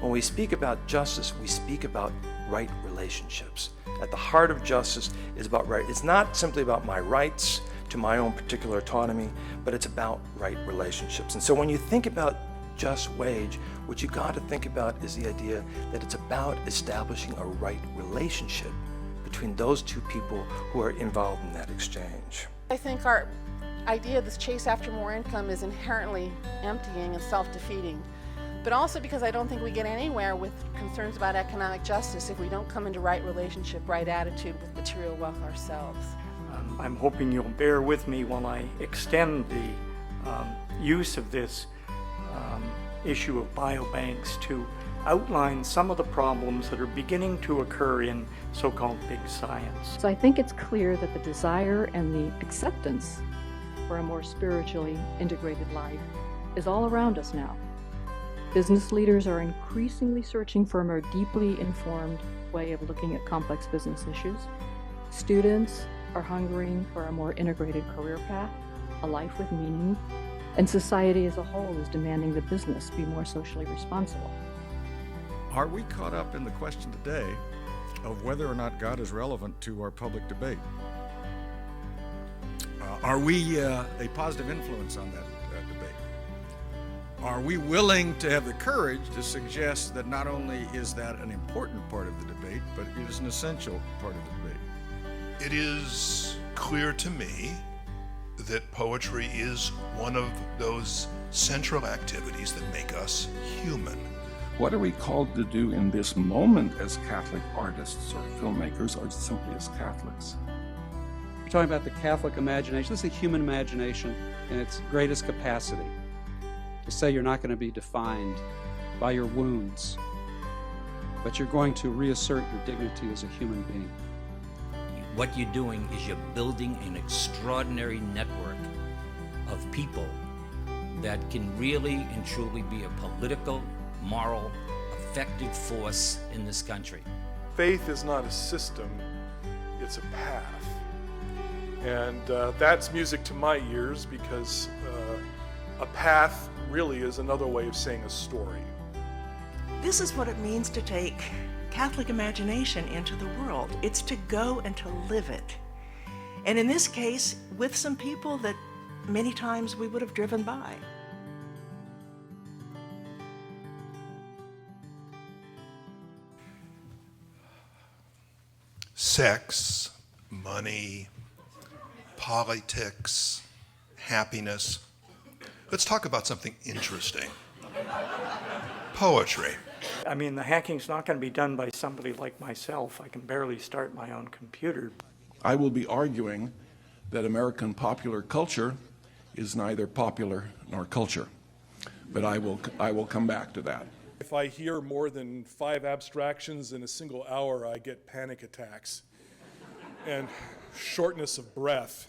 When we speak about justice, we speak about right relationships. At the heart of justice is about right. It's not simply about my rights to my own particular autonomy, but it's about right relationships. And so when you think about just wage, what you got to think about is the idea that it's about establishing a right relationship between those two people who are involved in that exchange. I think our idea of this chase after more income is inherently emptying and self-defeating, but also because I don't think we get anywhere with concerns about economic justice if we don't come into right relationship, right attitude with material wealth ourselves. I'm hoping you'll bear with me while I extend the use of this issue of biobanks to outline some of the problems that are beginning to occur in so-called big science. So I think it's clear that the desire and the acceptance for a more spiritually integrated life is all around us now. Business leaders are increasingly searching for a more deeply informed way of looking at complex business issues. Students are hungering for a more integrated career path, a life with meaning, and society as a whole is demanding that business be more socially responsible. Are we caught up in the question today of whether or not God is relevant to our public debate? Are we a positive influence on that debate? Are we willing to have the courage to suggest that not only is that an important part of the debate, but it is an essential part of the debate? It is clear to me that poetry is one of those central activities that make us human. What are we called to do in this moment as Catholic artists or filmmakers, or simply as Catholics? We're talking about the Catholic imagination. This is a human imagination in its greatest capacity. To say you're not going to be defined by your wounds, but you're going to reassert your dignity as a human being. What you're doing is you're building an extraordinary network of people that can really and truly be a political, moral, effective force in this country. Faith is not a system, it's a path. And that's music to my ears, because a path really is another way of saying a story. This is what it means to take Catholic imagination into the world. It's to go and to live it. And in this case, with some people that many times we would have driven by. Sex, money, politics, happiness. Let's talk about something interesting. Poetry. I mean, the hacking's not going to be done by somebody like myself. I can barely start my own computer. I will be arguing that American popular culture is neither popular nor culture, but I will come back to that. If I hear more than 5 abstractions in a single hour, I get panic attacks and shortness of breath.